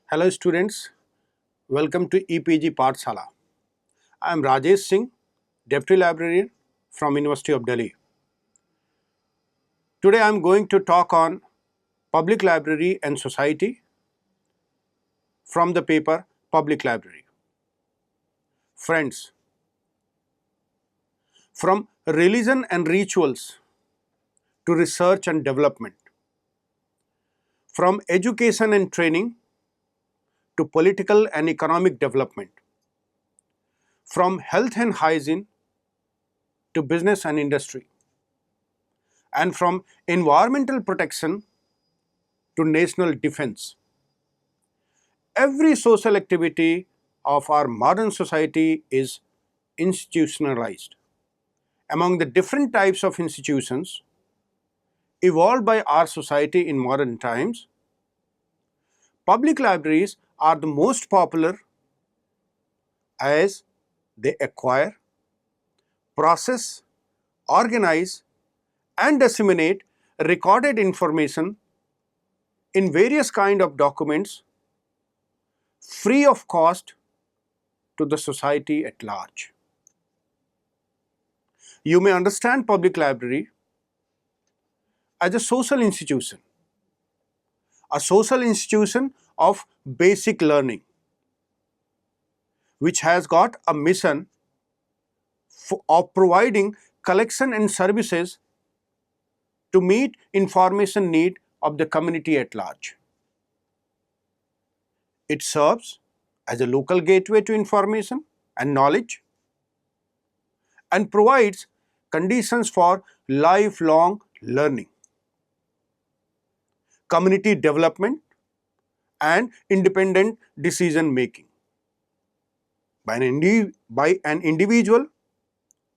Hello students, welcome to EPG Pathshala. I am Rajesh Singh, Deputy Librarian from University of Delhi. Today I am going to talk on Public Library and Society from the paper Public Library. Friends, from religion and rituals to research and development, from education and training to political and economic development, from health and hygiene to business and industry, and from environmental protection to national defense. Every social activity of our modern society is institutionalized. Among the different types of institutions evolved by our society in modern times, public libraries are the most popular as they acquire, process, organize, and disseminate recorded information in various kinds of documents free of cost to the society at large. You may understand public library as a social institution of basic learning, which has got a mission of providing collection and services to meet information need of the community at large. It serves as a local gateway to information and knowledge and provides conditions for lifelong learning, community development, and independent decision making by an individual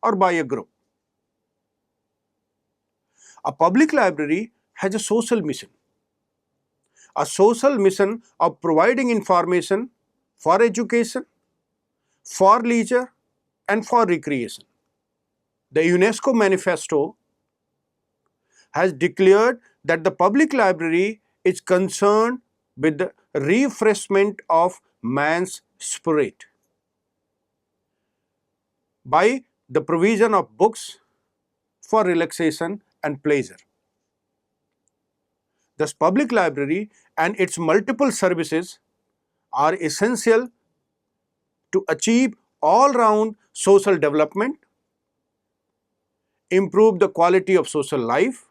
or by a group. A public library has a social mission of providing information for education, for leisure, and for recreation. The UNESCO Manifesto has declared that the public library is concerned with the refreshment of man's spirit by the provision of books for relaxation and pleasure. Thus, public library and its multiple services are essential to achieve all-round social development, improve the quality of social life,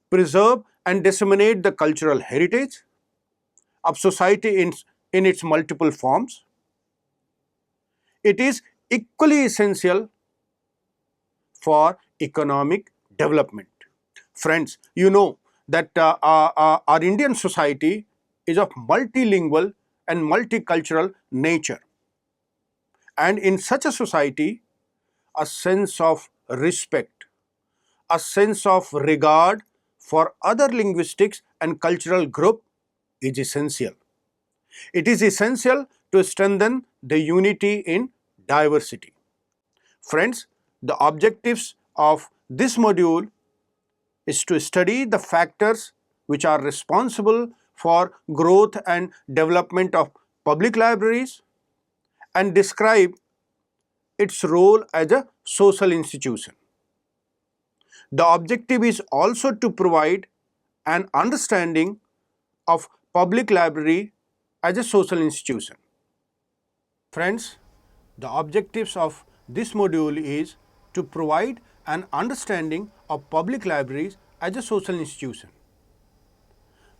preserve and disseminate the cultural heritage of society in its multiple forms. It is equally essential for economic development. Friends, you know that our Indian society is of multilingual and multicultural nature. And in such a society, a sense of respect, a sense of regard for other linguistics and cultural group is essential. It is essential to strengthen the unity in diversity. Friends, the objectives of this module is to study the factors which are responsible for growth and development of public libraries and describe its role as a social institution. The objective is also to provide an understanding of public library as a social institution. Friends, the objectives of this module is to provide an understanding of public libraries as a social institution.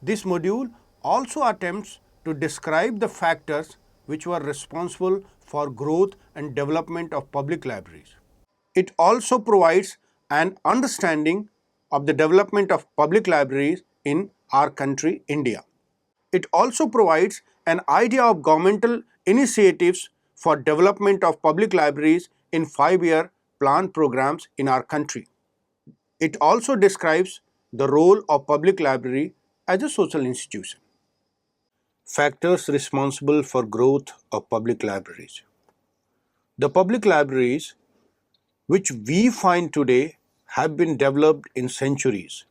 This module also attempts to describe the factors which were responsible for growth and development of public libraries. It also provides an understanding of the development of public libraries in our country, India. It also provides an idea of governmental initiatives for development of public libraries in 5-year plan programs in our country. It also describes the role of public library as a social institution. Factors responsible for growth of public libraries. The public libraries which we find today have been developed in centuries.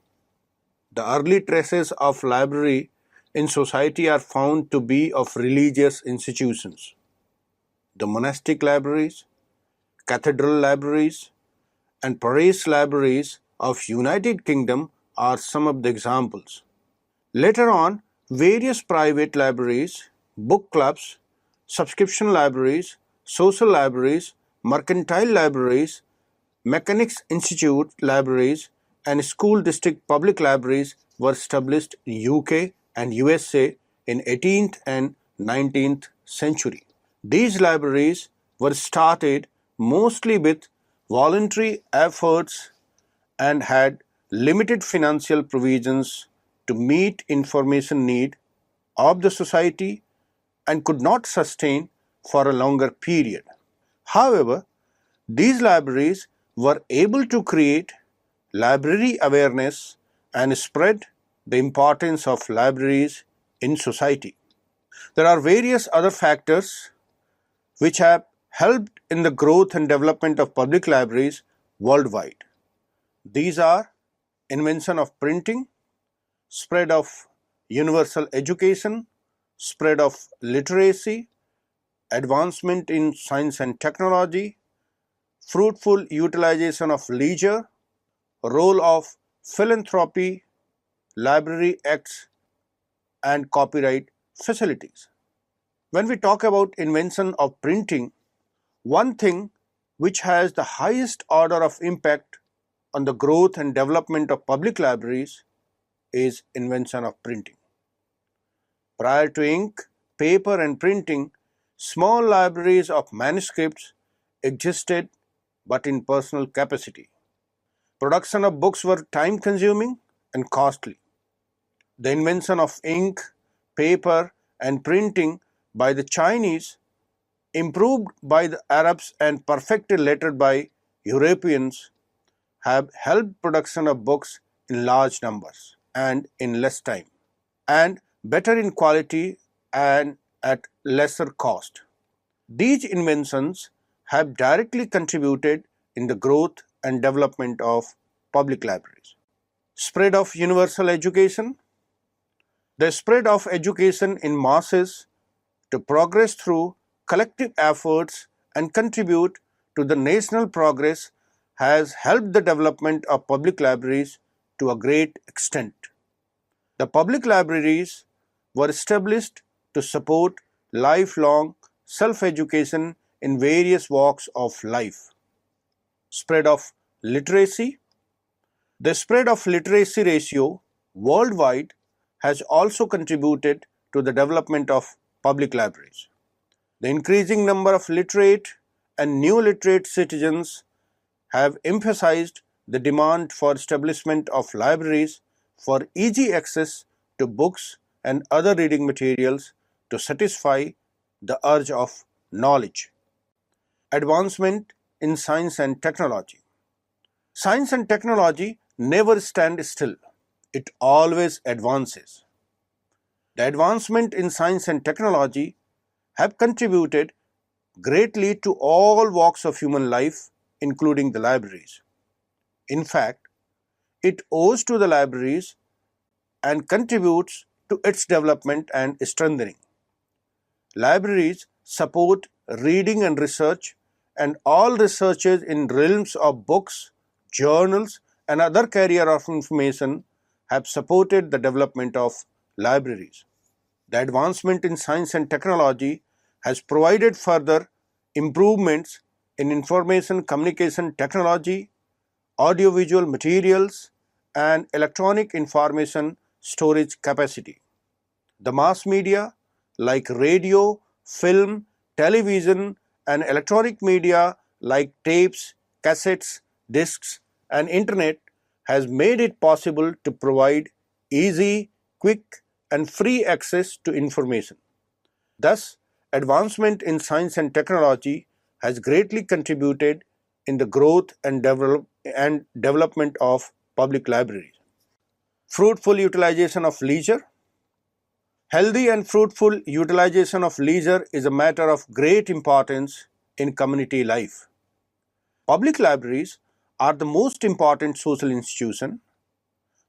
The early traces of library in society are found to be of religious institutions. The monastic libraries, cathedral libraries, and parish libraries of United Kingdom are some of the examples. Later on, various private libraries, book clubs, subscription libraries, social libraries, mercantile libraries, Mechanics Institute libraries, and school district public libraries were established in UK and USA in 18th and 19th century. These libraries were started mostly with voluntary efforts and had limited financial provisions to meet information need of the society and could not sustain for a longer period. However, these libraries were able to create library awareness and spread the importance of libraries in society. There are various other factors which have helped in the growth and development of public libraries worldwide. These are invention of printing, spread of universal education, spread of literacy, advancement in science and technology, fruitful utilization of leisure, role of philanthropy, library acts, and copyright facilities. When we talk about invention of printing, one thing which has the highest order of impact on the growth and development of public libraries is invention of printing. Prior to ink, paper and printing, small libraries of manuscripts existed but in personal capacity. Production of books were time consuming and costly. The invention of ink, paper and printing by the Chinese, improved by the Arabs and perfected later by Europeans, have helped production of books in large numbers and in less time, and better in quality and at lesser cost. These inventions have directly contributed in the growth and development of public libraries. Spread of universal education. The spread of education in masses to progress through collective efforts and contribute to the national progress has helped the development of public libraries to a great extent. The public libraries were established to support lifelong self-education in various walks of life. Spread of literacy. The spread of literacy ratio worldwide has also contributed to the development of public libraries. The increasing number of literate and new literate citizens have emphasized the demand for establishment of libraries for easy access to books and other reading materials to satisfy the urge of knowledge. Advancement in science and technology. Science and technology never stand still. It always advances. The advancement in science and technology have contributed greatly to all walks of human life, including the libraries. In fact, it owes to the libraries and contributes to its development and strengthening. Libraries support reading and research, and all researchers in realms of books, journals, and other carrier of information have supported the development of libraries. The advancement in science and technology has provided further improvements in information communication technology, audiovisual materials, and electronic information storage capacity. The mass media like radio, film, television, and electronic media like tapes, cassettes, discs, and internet has made it possible to provide easy, quick, and free access to information. Thus, advancement in science and technology has greatly contributed in the growth and development of public libraries. Fruitful utilization of leisure. Healthy and fruitful utilization of leisure is a matter of great importance in community life. Public libraries are the most important social institution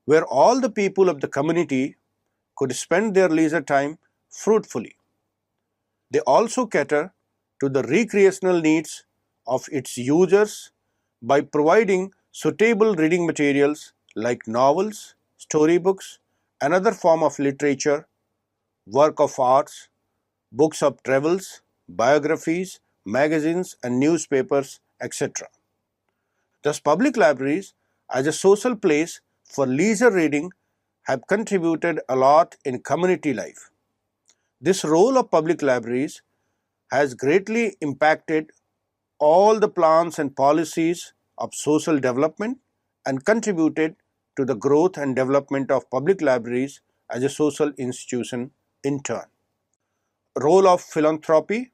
where all the people of the community could spend their leisure time fruitfully. They also cater to the recreational needs of its users by providing suitable reading materials like novels, storybooks, another form of literature, work of arts, books of travels, biographies, magazines and newspapers, etc. Thus, public libraries as a social place for leisure reading have contributed a lot in community life. This role of public libraries has greatly impacted all the plans and policies of social development and contributed to the growth and development of public libraries as a social institution in turn. Role of philanthropy.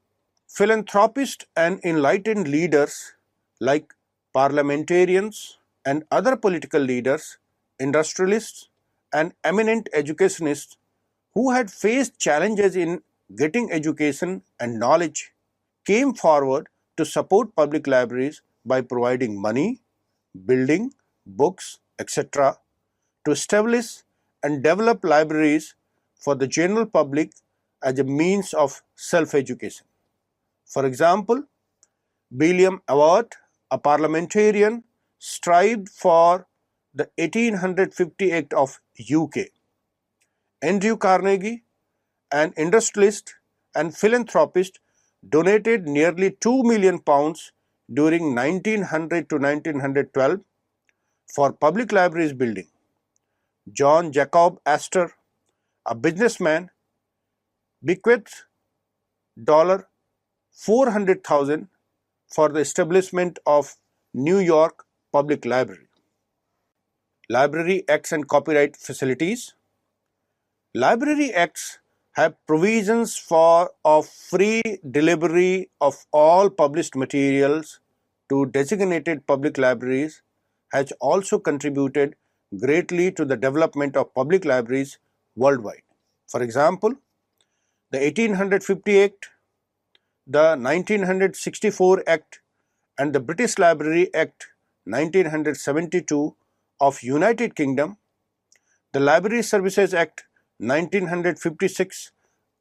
Philanthropists and enlightened leaders like parliamentarians and other political leaders, industrialists, and eminent educationists who had faced challenges in getting education and knowledge came forward to support public libraries by providing money, building, books, etc. to establish and develop libraries for the general public as a means of self-education. For example, William Award, a parliamentarian, strived for the 1850 Act of UK. Andrew Carnegie, an industrialist and philanthropist, donated nearly £2 million during 1900 to 1912 for public libraries building. John Jacob Astor, a businessman, bequeathed $400,000 for the establishment of New York Public Library. Library Acts and Copyright Facilities. Library Acts have provisions of free delivery of all published materials to designated public libraries, has also contributed greatly to the development of public libraries worldwide. For example, the 1850 Act, the 1964 Act and the British Library Act 1972 of United Kingdom, the Library Services Act 1956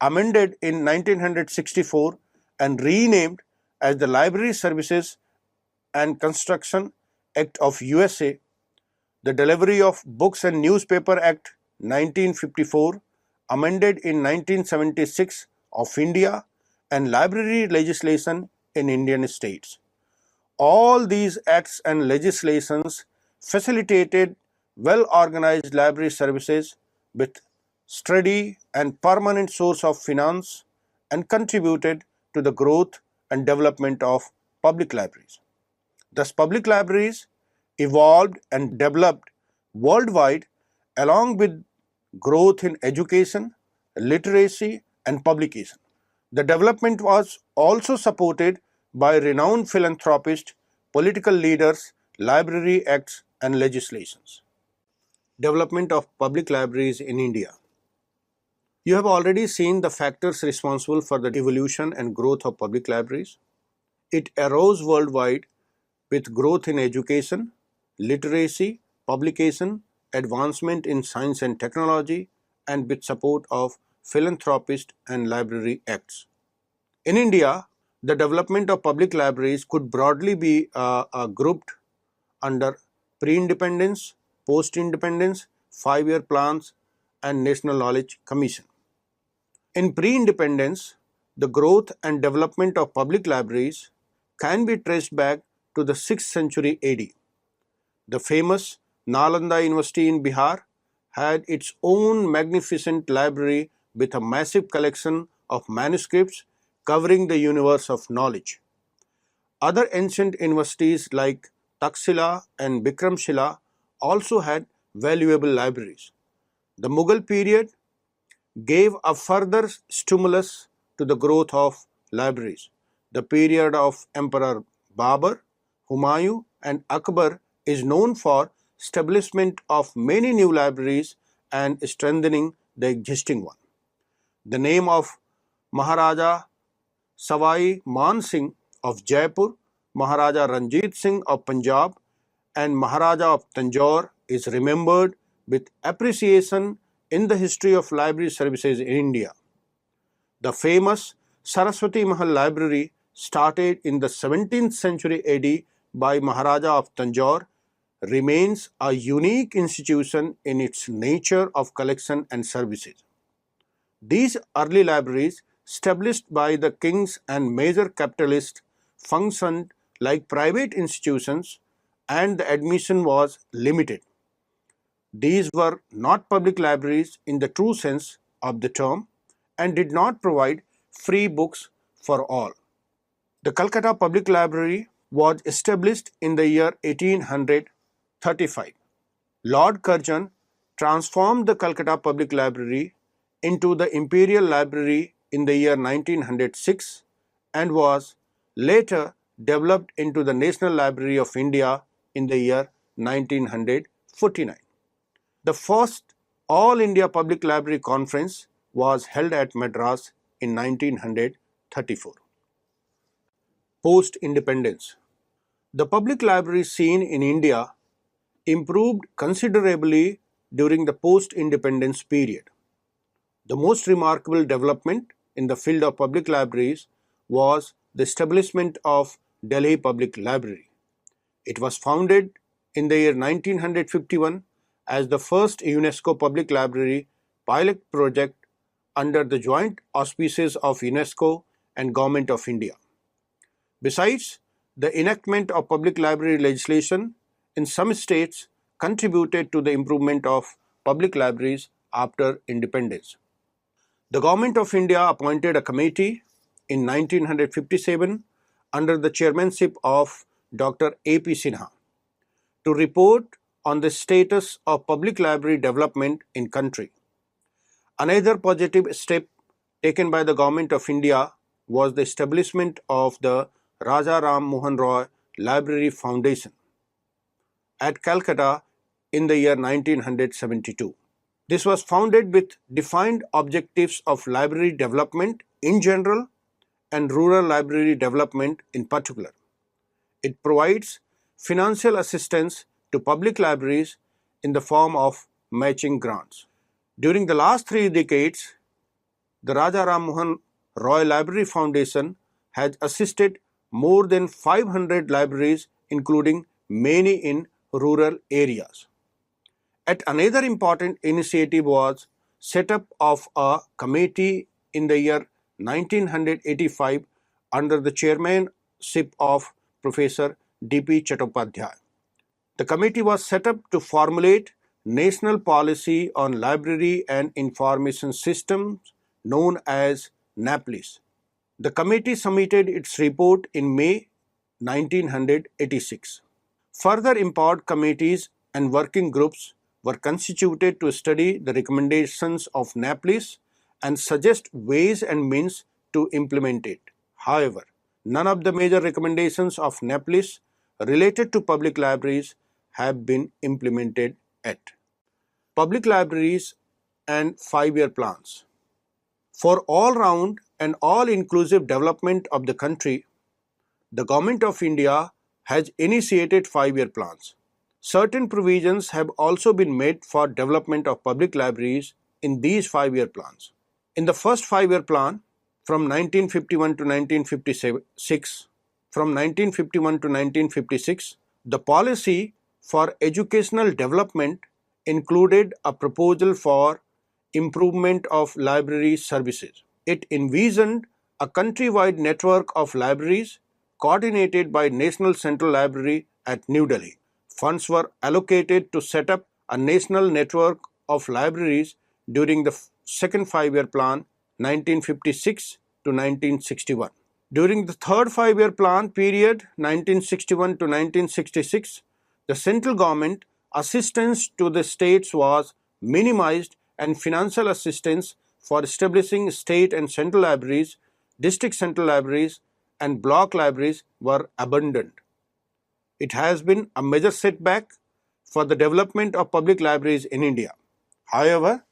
amended in 1964 and renamed as the Library Services and Construction Act of USA, the Delivery of Books and Newspaper Act 1954 amended in 1976 of India, and library legislation in Indian states. All these acts and legislations facilitated well-organized library services with steady and permanent source of finance and contributed to the growth and development of public libraries. Thus, public libraries evolved and developed worldwide along with growth in education, literacy, and publication. The development was also supported by renowned philanthropists, political leaders, library acts, and legislations. Development of public libraries in India. You have already seen the factors responsible for the evolution and growth of public libraries. It arose worldwide with growth in education, literacy, publication, advancement in science and technology, and with support of philanthropist and library acts. In India, the development of public libraries could broadly be grouped under pre-independence, post-independence, 5-year plans, and National Knowledge Commission. In pre-independence, the growth and development of public libraries can be traced back to the 6th century AD. The famous Nalanda University in Bihar had its own magnificent library with a massive collection of manuscripts covering the universe of knowledge. Other ancient universities like Taxila and Bikramshila also had valuable libraries. The Mughal period gave a further stimulus to the growth of libraries. The period of Emperor Babur, Humayun, and Akbar is known for establishment of many new libraries and strengthening the existing one. The name of Maharaja Savai Man Singh of Jaipur, Maharaja Ranjit Singh of Punjab, and Maharaja of Tanjore is remembered with appreciation in the history of library services in India. The famous Saraswati Mahal Library, started in the 17th century AD by Maharaja of Tanjore, remains a unique institution in its nature of collection and services. These early libraries, established by the kings and major capitalists, functioned like private institutions, and the admission was limited. These were not public libraries in the true sense of the term and did not provide free books for all. The Calcutta Public Library was established in the year 1835. Lord Curzon transformed the Calcutta Public Library into the Imperial Library in the year 1906 and was later developed into the National Library of India in the year 1949. The first All India Public Library Conference was held at Madras in 1934. Post-independence. The public library scene in India improved considerably during the post-independence period. The most remarkable development in the field of public libraries was the establishment of Delhi Public Library. It was founded in the year 1951 as the first UNESCO Public Library pilot project under the joint auspices of UNESCO and Government of India. Besides, the enactment of public library legislation in some states contributed to the improvement of public libraries after independence. The Government of India appointed a committee in 1957 under the chairmanship of Dr. A.P. Sinha to report on the status of public library development in country. Another positive step taken by the Government of India was the establishment of the Raja Ram Mohan Roy Library Foundation at Calcutta in the year 1972. This was founded with defined objectives of library development in general and rural library development in particular. It provides financial assistance to public libraries in the form of matching grants. During the last 3 decades, the Raja Ram Mohan Roy Library Foundation has assisted more than 500 libraries, including many in rural areas. At another important initiative was set up of a committee in the year 1985 under the chairmanship of Professor D.P. Chattopadhyay. The committee was set up to formulate national policy on library and information systems known as NAPLIS. The committee submitted its report in May 1986. Further empowered committees and working groups were constituted to study the recommendations of NAPLIS and suggest ways and means to implement it. However, none of the major recommendations of NAPLIS related to public libraries have been implemented yet. Public libraries and 5-year plans. For all-round and all-inclusive development of the country, the Government of India has initiated 5-year plans. Certain provisions have also been made for development of public libraries in these 5-year plans. In the first 5-year plan, from 1951 to 1956, the policy for educational development included a proposal for improvement of library services. It envisioned a countrywide network of libraries coordinated by National Central Library at New Delhi. Funds were allocated to set up a national network of libraries during the second 5-year plan, 1956 to 1961. During the third 5-year plan period, 1961 to 1966, the central government assistance to the states was minimized and financial assistance for establishing state and central libraries, district central libraries, and block libraries were abandoned. It has been a major setback for the development of public libraries in India. However,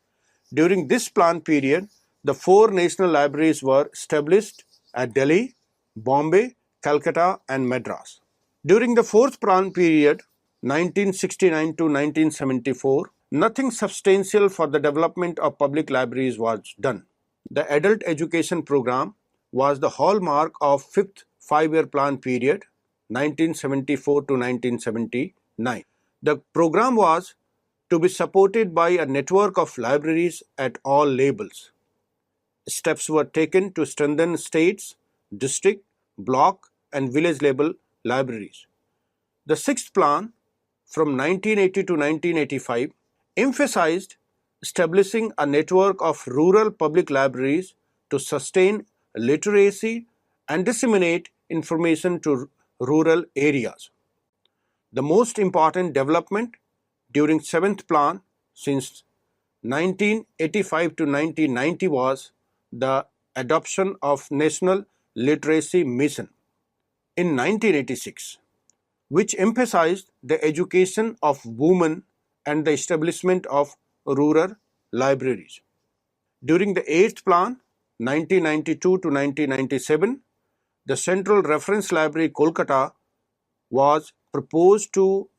during this plan period, the 4 national libraries were established at Delhi, Bombay, Calcutta, and Madras. During the fourth plan period, 1969 to 1974, nothing substantial for the development of public libraries was done. The adult education program was the hallmark of fifth five-year plan period 1974 to 1979. The program was to be supported by a network of libraries at all levels. Steps were taken to strengthen states, district, block and village level libraries. The sixth plan from 1980 to 1985 emphasized establishing a network of rural public libraries to sustain literacy and disseminate information to rural areas. The most important development during seventh plan since 1985 to 1990 was the adoption of National Literacy Mission in 1986, which emphasized the education of women and the establishment of rural libraries. During the eighth plan, 1992 to 1997, the Central Reference Library Kolkata was proposed to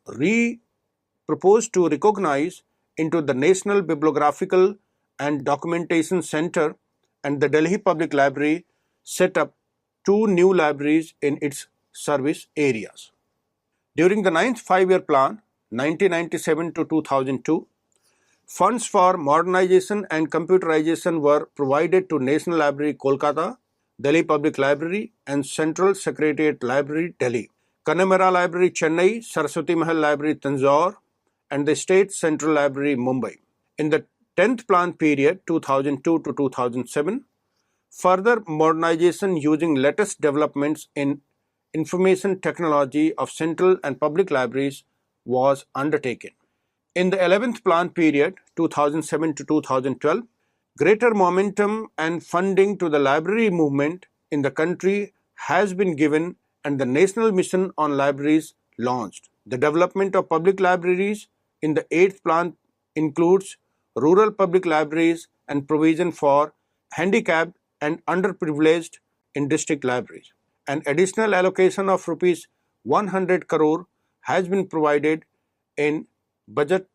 recognize into the National Bibliographical and Documentation Center, and the Delhi Public Library set up two new libraries in its service areas. During the ninth five-year plan, 1997 to 2002, funds for modernization and computerization were provided to National Library Kolkata, Delhi Public Library and Central Secretariat Library, Delhi, Kanamara Library, Chennai, Saraswati Mahal Library, Tanjore, and the State Central Library, Mumbai. In the 10th plan period 2002 to 2007, further modernization using latest developments in information technology of central and public libraries was undertaken. In the 11th plan period 2007 to 2012, greater momentum and funding to the library movement in the country has been given and the National Mission on Libraries launched. The development of public libraries in the 8th plan includes rural public libraries and provision for handicapped and underprivileged in district libraries. An additional allocation of rupees 100 crore has been provided in budget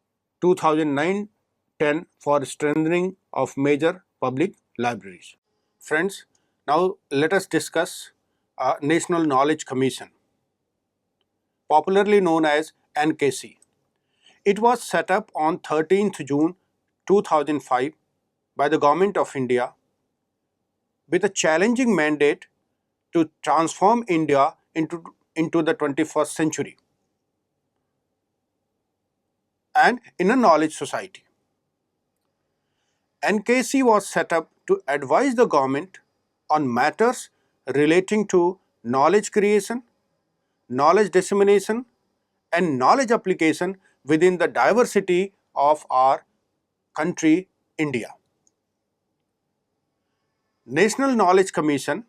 2009-10 for strengthening of major public libraries. Friends, now let us discuss National Knowledge Commission, popularly known as NKC. It was set up on 13th June 2005 by the Government of India with a challenging mandate to transform India into the 21st century and in a knowledge society. NKC was set up to advise the government on matters relating to knowledge creation, knowledge dissemination, and knowledge application within the diversity of our country, India. National Knowledge Commission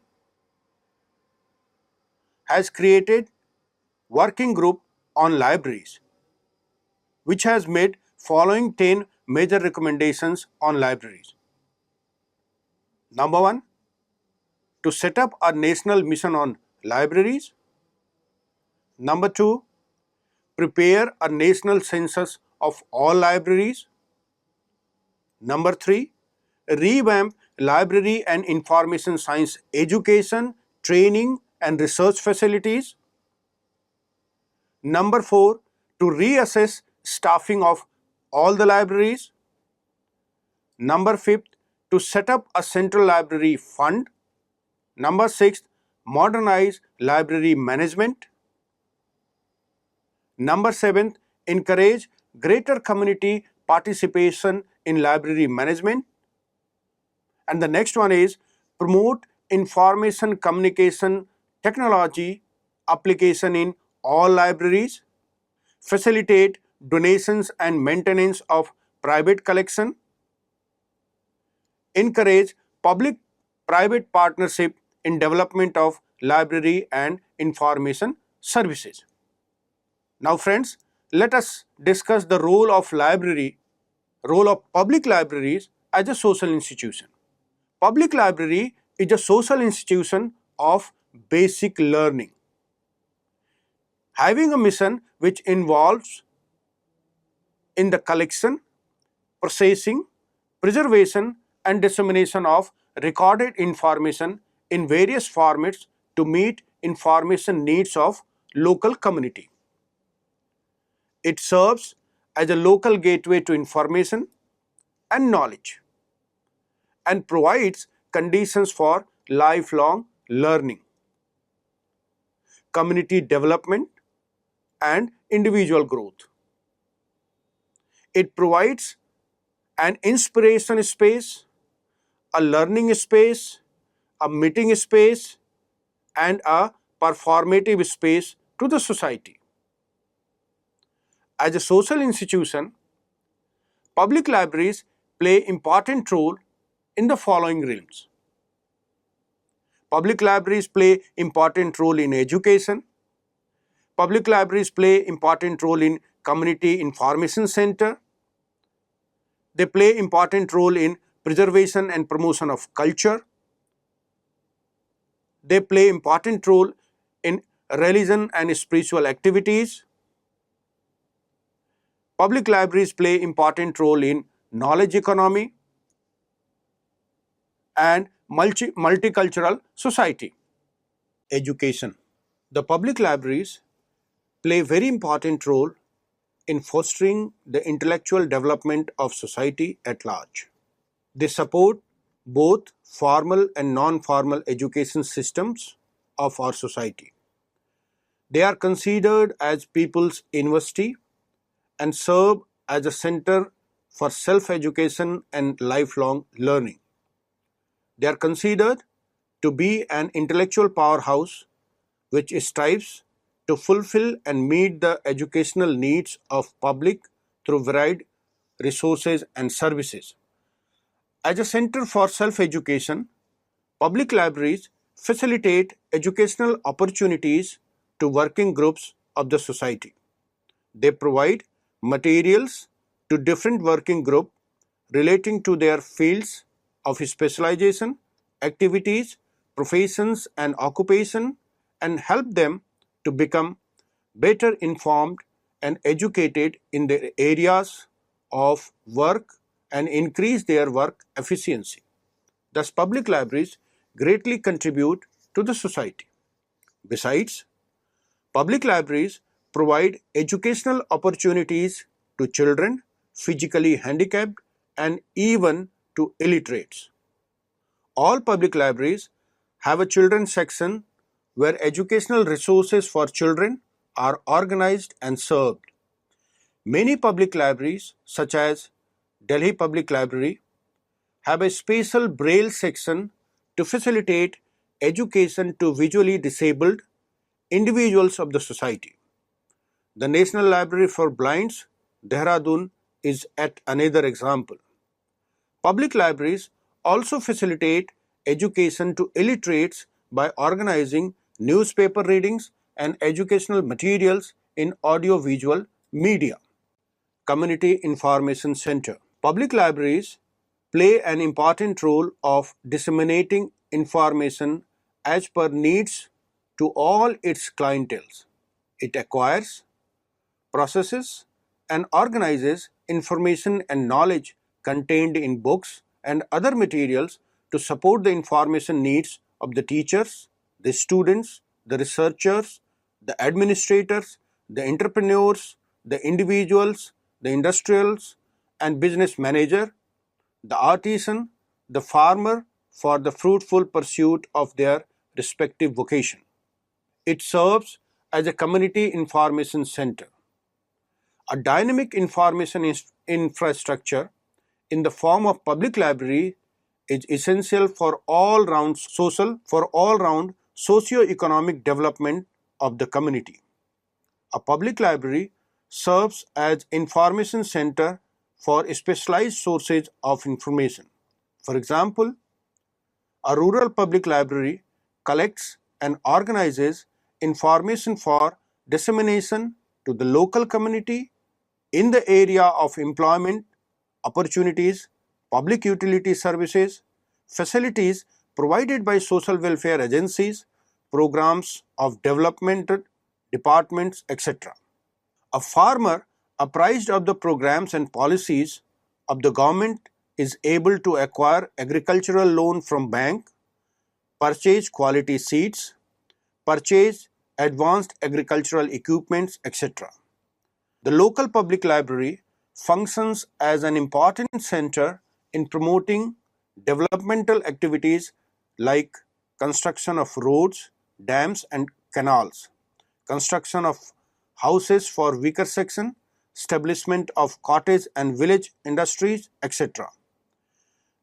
has created working group on libraries, which has made following 10 major recommendations on libraries. Number 1, to set up a national mission on libraries. Number 2, prepare a national census of all libraries. Number 3, revamp library and information science education, training and research facilities. Number 4, to reassess staffing of all the libraries. Number 5, to set up a central library fund. Number 6, modernize library management. Number 7, encourage greater community participation in library management. And the next one is promote information communication technology application in all libraries, facilitate donations and maintenance of private collection, encourage public-private partnership in development of library and information services. Now friends, let us discuss the role of public libraries as a social institution. Public library is a social institution of basic learning, having a mission which involves in the collection, processing, preservation, and dissemination of recorded information in various formats to meet information needs of local community. It serves as a local gateway to information and knowledge and provides conditions for lifelong learning, community development, and individual growth. It provides an inspiration space, a learning space, a meeting space, and a performative space to the society. As a social institution, public libraries play important role in the following realms. Public libraries play important role in education. Public libraries play important role in community information center. They play important role in preservation and promotion of culture. They play important role in religion and spiritual activities. Public libraries play important role in knowledge economy and multicultural society. Education. The public libraries play very important role in fostering the intellectual development of society at large. They support both formal and non-formal education systems of our society. They are considered as people's university and serve as a center for self-education and lifelong learning. They are considered to be an intellectual powerhouse which strives to fulfill and meet the educational needs of public through varied resources and services. As a center for self-education, public libraries facilitate educational opportunities to working groups of the society. They provide materials to different working groups relating to their fields of specialization, activities, professions, and occupation, and help them to become better informed and educated in their areas of work and increase their work efficiency. Thus, public libraries greatly contribute to the society. Besides, public libraries provide educational opportunities to children, physically handicapped, and even to illiterates. All public libraries have a children's section where educational resources for children are organized and served. Many public libraries, such as Delhi Public Library, have a special Braille section to facilitate education to visually disabled individuals of the society. The National Library for Blinds, Dehradun, is at another example. Public libraries also facilitate education to illiterates by organizing newspaper readings and educational materials in audio-visual media. Community Information Center. Public libraries play an important role of disseminating information as per needs to all its clienteles. It acquires, processes, and organizes information and knowledge contained in books and other materials to support the information needs of the teachers, the students, the researchers, the administrators, the entrepreneurs, the individuals, the industrials and business manager, the artisan, the farmer for the fruitful pursuit of their respective vocation. It serves as a community information center. A dynamic information infrastructure in the form of public library is essential for all-round socio-economic development of the community. A public library serves as information center for specialized sources of information. For example, a rural public library collects and organizes information for dissemination to the local community in the area of employment, opportunities, public utility services, facilities provided by social welfare agencies, programs of development departments, etc. A farmer apprised of the programs and policies of the government is able to acquire agricultural loan from bank, purchase quality seeds, purchase advanced agricultural equipments, etc. The local public library functions as an important center in promoting developmental activities like construction of roads, dams and canals, construction of houses for weaker section, establishment of cottage and village industries, etc.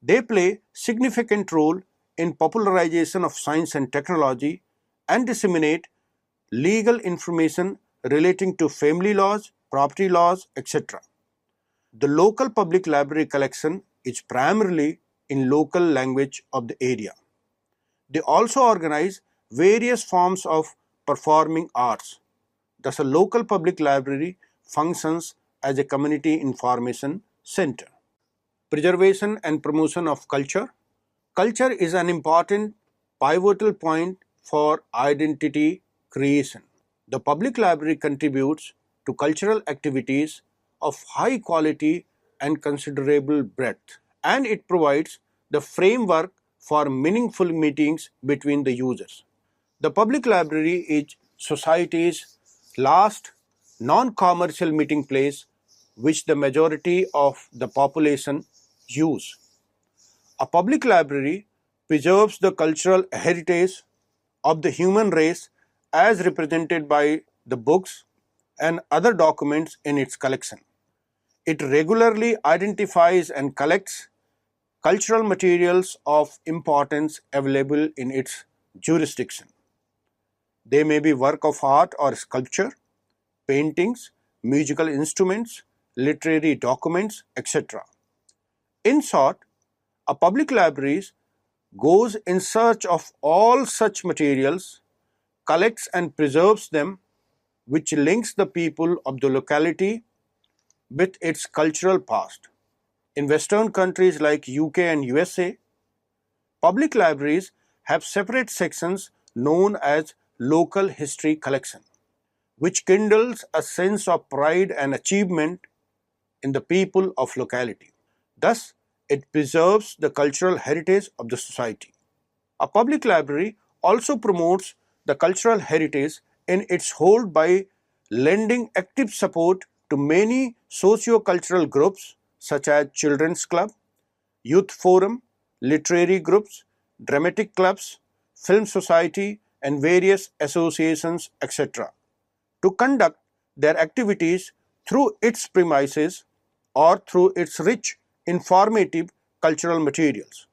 They play significant role in popularization of science and technology and disseminate legal information relating to family laws, property laws, etc. The local public library collection is primarily in local language of the area. They also organize various forms of performing arts. Thus, a local public library functions as a community information center. Preservation and promotion of culture. Culture is an important pivotal point for identity creation. The public library contributes to cultural activities of high quality and considerable breadth, and it provides the framework for meaningful meetings between the users. The public library is society's last non-commercial meeting place which the majority of the population use. A public library preserves the cultural heritage of the human race as represented by the books and other documents in its collection. It regularly identifies and collects cultural materials of importance available in its jurisdiction. They may be work of art or sculpture, paintings, musical instruments, literary documents, etc. In short, a public library goes in search of all such materials, collects and preserves them, which links the people of the locality with its cultural past. In Western countries like UK and USA, public libraries have separate sections known as local history collection, which kindles a sense of pride and achievement in the people of locality. Thus, it preserves the cultural heritage of the society. A public library also promotes the cultural heritage in its hold by lending active support to many socio-cultural groups such as children's club, youth forum, literary groups, dramatic clubs, film society and various associations, etc. to conduct their activities through its premises or through its rich, informative cultural materials.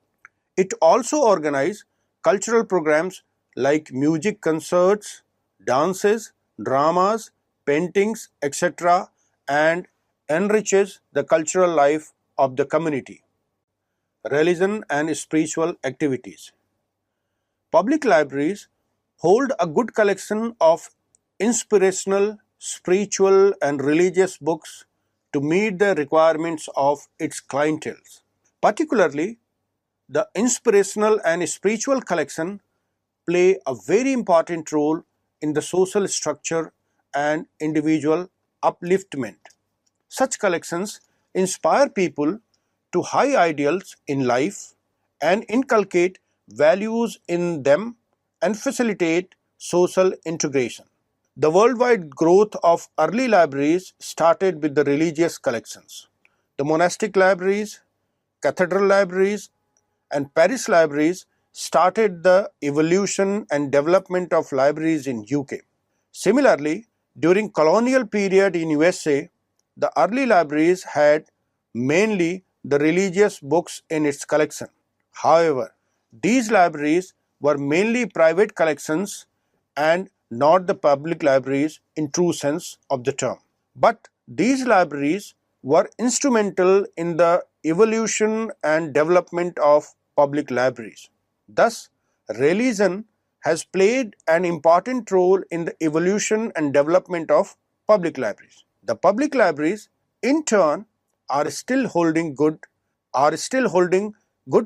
It also organizes cultural programs like music concerts, dances, dramas, paintings, etc. and enriches the cultural life of the community. Religion and spiritual activities. Public libraries hold a good collection of inspirational, spiritual and religious books to meet the requirements of its clientele. Particularly, the inspirational and spiritual collection play a very important role in the social structure and individual upliftment. Such collections inspire people to high ideals in life and inculcate values in them and facilitate social integration. The worldwide growth of early libraries started with the religious collections. The monastic libraries, cathedral libraries, and parish libraries started the evolution and development of libraries in UK. Similarly, during colonial period in USA, the early libraries had mainly the religious books in its collection. However, these libraries were mainly private collections and not the public libraries in true sense of the term. But these libraries were instrumental in the evolution and development of public libraries. Thus, religion has played an important role in the evolution and development of public libraries. The public libraries, in turn, are still holding good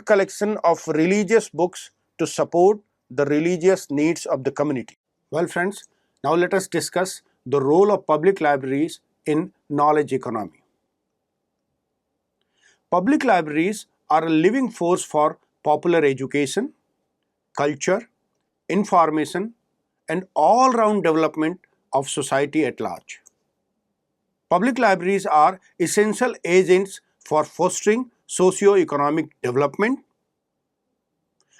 collection of religious books to support the religious needs of the community. Well, friends, now let us discuss the role of public libraries in knowledge economy. Public libraries are a living force for popular education, culture, information, and all-round development of society at large. Public libraries are essential agents for fostering socio-economic development,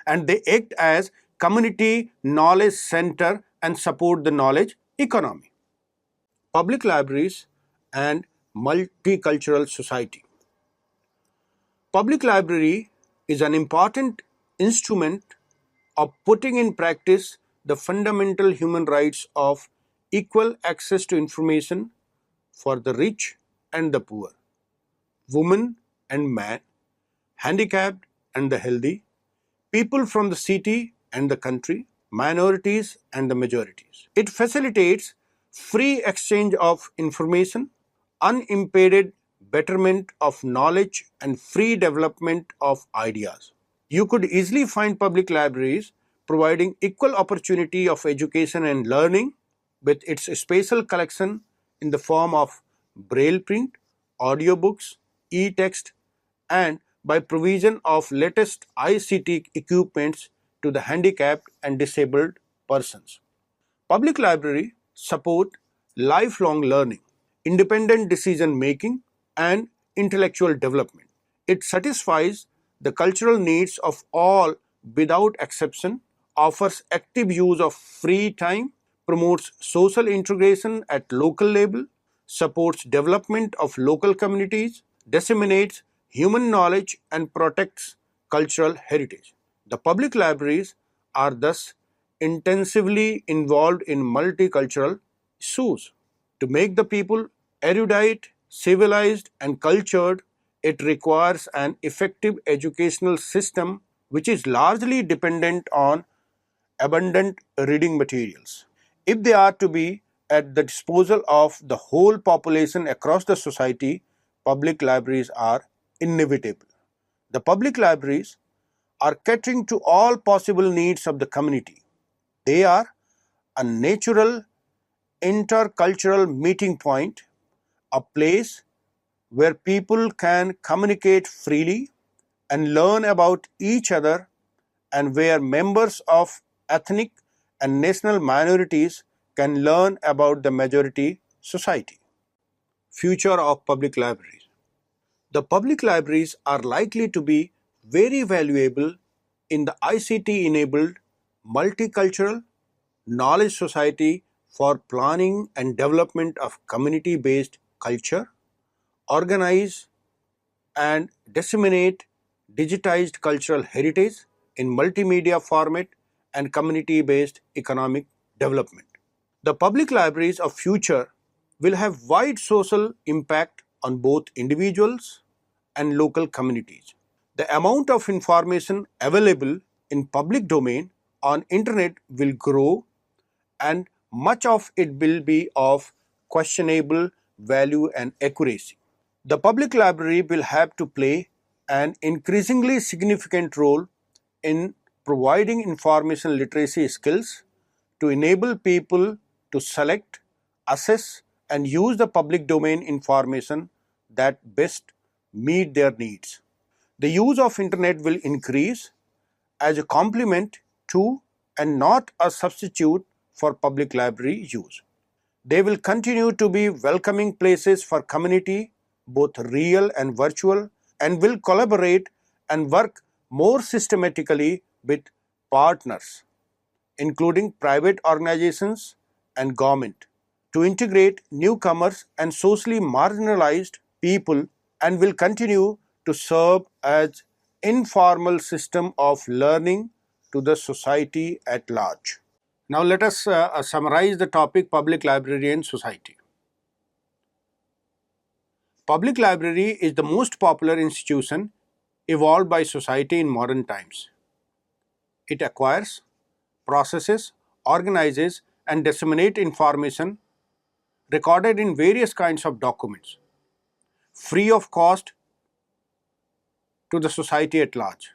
and they act as community knowledge center and support the knowledge economy. Public libraries and multicultural society. Public library is an important instrument of putting in practice the fundamental human rights of equal access to information for the rich and the poor, women and men, handicapped and the healthy, people from the city and the country, minorities and the majorities. It facilitates free exchange of information, unimpeded betterment of knowledge, and free development of ideas. You could easily find public libraries providing equal opportunity of education and learning with its spatial collection in the form of braille print, audiobooks, e-text, and by provision of latest ICT equipments to the handicapped and disabled persons. Public library support lifelong learning, independent decision making, and intellectual development. It satisfies the cultural needs of all without exception, offers active use of free time, promotes social integration at local level, supports development of local communities, disseminates human knowledge, and protects cultural heritage. The public libraries are thus intensively involved in multicultural issues. To make the people erudite, civilized, and cultured, it requires an effective educational system which is largely dependent on abundant reading materials. If they are to be at the disposal of the whole population across the society, public libraries are inevitable. The public libraries are catering to all possible needs of the community. They are a natural intercultural meeting point, a place where people can communicate freely and learn about each other, and where members of ethnic and national minorities can learn about the majority society. Future of public libraries. The public libraries are likely to be very valuable in the ICT enabled multicultural knowledge society for planning and development of community based culture, organize and disseminate digitized cultural heritage in multimedia format, and community based economic development. The public libraries of future will have wide social impact on both individuals and local communities. The amount of information available in public domain on internet will grow, and much of it will be of questionable value and accuracy. The public library will have to play an increasingly significant role in providing information literacy skills to enable people to select, assess, and use the public domain information that best meet their needs. The use of internet will increase as a complement to and not a substitute for public library use. They will continue to be welcoming places for community, both real and virtual, and will collaborate and work more systematically with partners, including private organizations and government, to integrate newcomers and socially marginalized people, and will continue to serve as informal system of learning to the society at large. Now let us summarize the topic public library and society. Public library is the most popular institution evolved by society in modern times. It acquires, processes, organizes, and disseminates information recorded in various kinds of documents, free of cost to the society at large.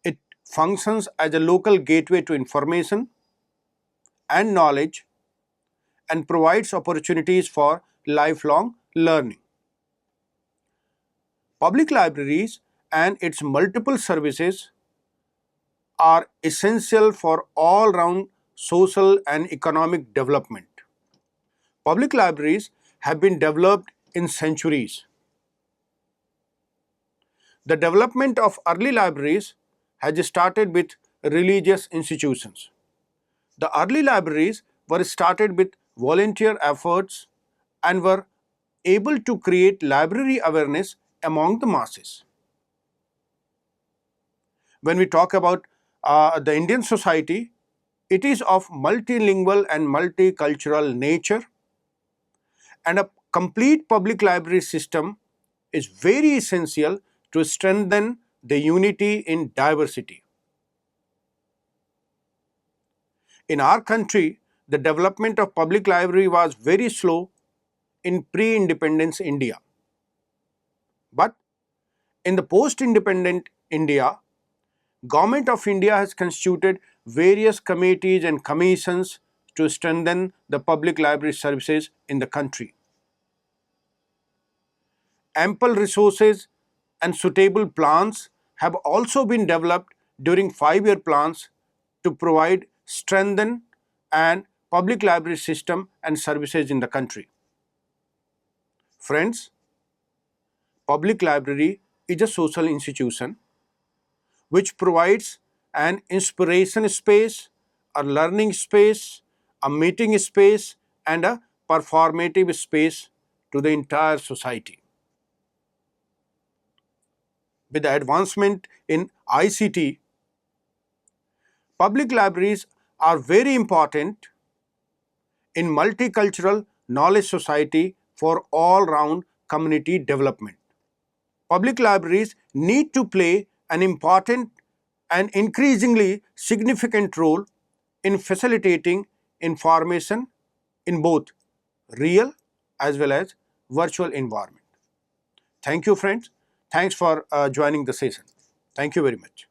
It functions as a local gateway to information and knowledge and provides opportunities for lifelong learning. Public libraries and its multiple services are essential for all-round social and economic development. Public libraries have been developed in centuries. The development of early libraries has started with religious institutions. The early libraries were started with volunteer efforts and were able to create library awareness among the masses. When we talk about the Indian society, it is of multilingual and multicultural nature, and a complete public library system is very essential to strengthen the unity in diversity. In our country, the development of public library was very slow in pre-independence India. But in the post-independent India, Government of India has constituted various committees and commissions to strengthen the public library services in the country. Ample resources and suitable plans have also been developed during 5-year plans to provide strengthen and public library system and services in the country. Friends, public library is a social institution which provides an inspiration space, a learning space, a meeting space, and a performative space to the entire society. With the advancement in ICT, public libraries are very important in multicultural knowledge society for all-round community development. Public libraries need to play an important and increasingly significant role in facilitating information in both real as well as virtual environment. Thank you, friends. Thanks for joining the session. Thank you very much.